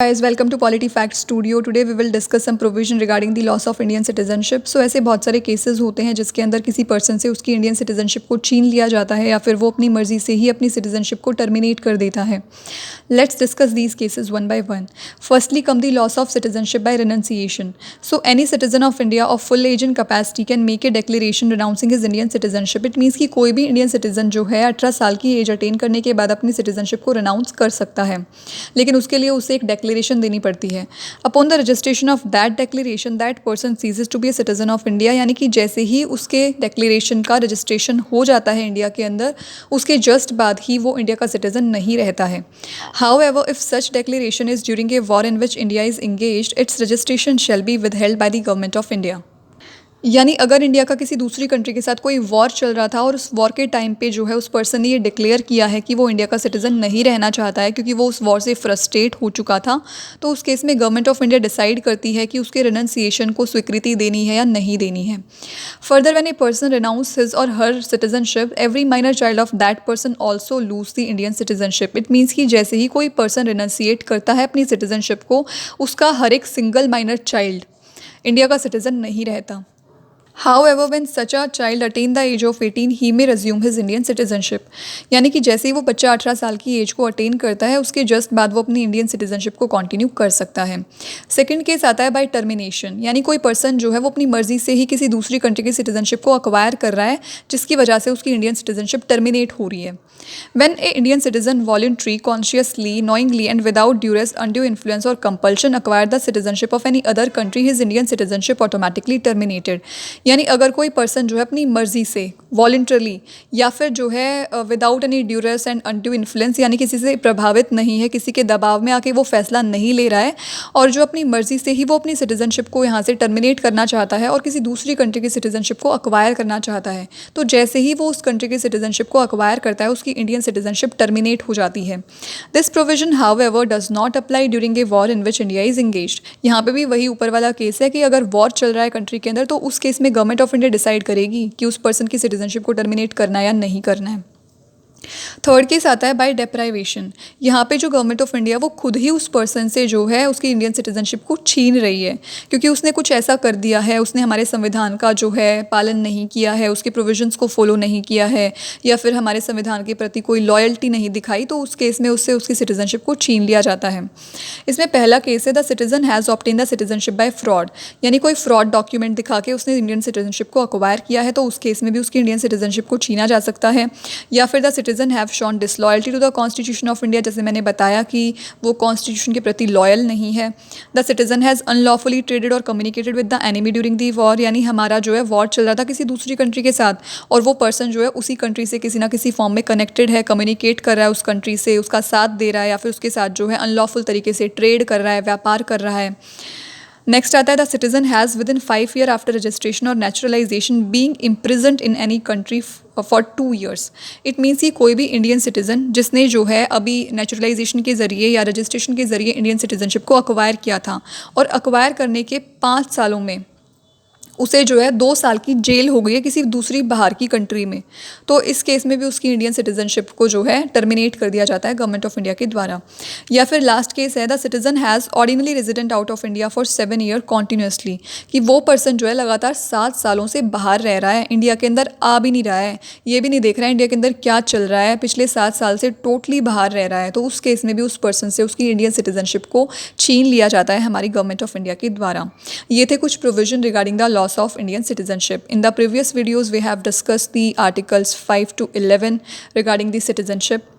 Guys, welcome to Polity Facts Studio. Today we will discuss some provision regarding the loss of Indian citizenship. So ऐसे बहुत सारे cases होते हैं जिसके अंदर किसी पर्सन से उसकी इंडियन सिटीजनशिप को छीन लिया जाता है या फिर वो अपनी मर्जी से ही अपनी सिटीजनशिप को टर्मिनेट कर देता है. Let's discuss these cases one by one. Firstly come the loss of citizenship by renunciation. So any citizen of India of full age and capacity can make a declaration renouncing his Indian citizenship. It means कि कोई भी Indian citizen जो है 18 साल की as attain करने के बाद अपनी सिटीजनशिप को रनाउंस कर सकता है, लेकिन उसके लिए उसे एक डेक्लेरेशन देनी पड़ती है. Upon the registration of that declaration that person ceases to be a citizen of India, यानी कि जैसे ही उसके डेक्लेरेशन का रजिस्ट्रेशन हो जाता है इंडिया के अंदर, उसके जस्ट बाद ही वो इंडिया का सिटीजन नहीं रहता है. However, if such declaration is during a war in which India is engaged, its registration shall be withheld by the government of India. यानी अगर इंडिया का किसी दूसरी कंट्री के साथ कोई वॉर चल रहा था और उस वॉर के टाइम पे जो है उस पर्सन ने ये डिक्लेयर किया है कि वो इंडिया का सिटीज़न नहीं रहना चाहता है क्योंकि वो उस वॉर से फ्रस्ट्रेट हो चुका था, तो उस केस में गवर्नमेंट ऑफ इंडिया डिसाइड करती है कि उसके रिनंसिएशन को स्वीकृति देनी है या नहीं देनी है. Further when a person renounce his or her citizenship, every minor child of that person also lose the Indian citizenship. It means कि जैसे ही कोई पर्सन रिनंसिएट करता है अपनी सिटीजनशिप को, उसका हर एक सिंगल माइनर चाइल्ड इंडिया का सिटीज़न नहीं रहता. However, when such a child attain the age of 18, he may resume his Indian citizenship. यानी कि जैसे ही वो बच्चा 18 साल की एज को अटेन करता है, उसके जस्ट बाद वो अपनी इंडियन सिटीजनशिप को कंटिन्यू कर सकता है. सेकंड केस आता है बाय टर्मिनेशन, यानी कोई पर्सन जो है वो अपनी मर्जी से ही किसी दूसरी कंट्री की सिटीजनशिप को अक्वायर कर रहा है जिसकी वजह से उसकी इंडियन सिटीजनशिप टर्मिनेट हो रही है. When a Indian citizen voluntarily, consciously, knowingly and without duress, undue influence or compulsion acquire the citizenship of any other country, his Indian citizenship automatically terminated. यानी अगर कोई पर्सन जो है अपनी मर्जी से वॉलंटरली या फिर जो है without any duress and undue influence, यानी किसी से प्रभावित नहीं है, किसी के दबाव में आके वो फैसला नहीं ले रहा है और जो अपनी मर्जी से ही वो अपनी सिटीजनशिप को यहाँ से टर्मिनेट करना चाहता है और किसी दूसरी कंट्री की सिटीजनशिप को अक्वायर करना चाहता है, तो जैसे ही वो उस कंट्री की सिटीजनशिप को अक्वायर करता है उसकी इंडियन सिटीजनशिप टर्मिनेट हो जाती है. This provision however does not apply during a war in which India is engaged. यहाँ पे भी वही ऊपर वाला केस है कि अगर वॉर चल रहा है कंट्री के अंदर तो उस केस में गवर्नमेंट ऑफ इंडिया डिसाइड करेगी कि उस पर्सन की सिटीजनशिप को टर्मिनेट करना है या नहीं करना है. थर्ड केस आता है बाय डेप्राइवेशन. यहाँ पे जो गवर्नमेंट ऑफ इंडिया वो खुद ही उस पर्सन से जो है उसकी इंडियन सिटीजनशिप को छीन रही है क्योंकि उसने कुछ ऐसा कर दिया है, उसने हमारे संविधान का जो है पालन नहीं किया है, उसके प्रोविजंस को फॉलो नहीं किया है या फिर हमारे संविधान के प्रति कोई लॉयल्टी नहीं दिखाई, तो उस केस में उससे उसकी सिटीजनशिप को छीन लिया जाता है. इसमें पहला केस है the citizen has obtain the citizenship by fraud, यानी कोई फ्रॉड डॉक्यूमेंट दिखा के उसने इंडियन सिटीजनशिप को अक्वायर किया है, तो उस केस में भी उसकी इंडियन सिटीजनशिप को छीना जा सकता है. या फिर the citizen have shown disloyalty to the constitution of India, जैसे मैंने बताया कि वो कॉन्स्टिट्यूशन के प्रति लॉयल नहीं है. The citizen has unlawfully traded और communicated with the enemy during the war, यानी हमारा जो है वॉर चल रहा था किसी दूसरी कंट्री के साथ और वो पर्सन जो है उसी कंट्री से किसी ना किसी फॉर्म में कनेक्टेड है, कम्युनिकेट कर रहा है उस कंट्री से, उसका साथ दे रहा है या फिर उसके साथ जो है अनलॉफुल तरीके से ट्रेड कर रहा है, व्यापार कर रहा है. नेक्स्ट आता है the citizen has within 5 year after registration और naturalisation being imprisoned in any country for 2 years. It means कि कोई भी इंडियन सिटीजन जिसने जो है अभी नेचुरलाइजेशन के ज़रिए या रजिस्ट्रेशन के ज़रिए इंडियन सिटीजनशिप को अक्वायर किया था और अक्वायर करने के 5 सालों में उसे जो है 2 साल की जेल हो गई है किसी दूसरी बाहर की कंट्री में, तो इस केस में भी उसकी इंडियन सिटीजनशिप को जो है टर्मिनेट कर दिया जाता है गवर्नमेंट ऑफ इंडिया के द्वारा. या फिर लास्ट केस है the citizen has ordinary resident out of India for 7 year continuously, कि वो पर्सन जो है लगातार 7 सालों से बाहर रह रहा है, इंडिया के अंदर आ भी नहीं रहा है, ये भी नहीं देख रहा है इंडिया के अंदर क्या चल रहा है, पिछले 7 साल से टोटली बाहर रह रहा है, तो उस केस में भी उस पर्सन से उसकी इंडियन सिटीजनशिप को छीन लिया जाता है हमारी गवर्नमेंट ऑफ इंडिया के द्वारा. ये थे कुछ provision regarding the loss of Indian citizenship. In the previous videos, we have discussed the articles 5 to 11 regarding the citizenship.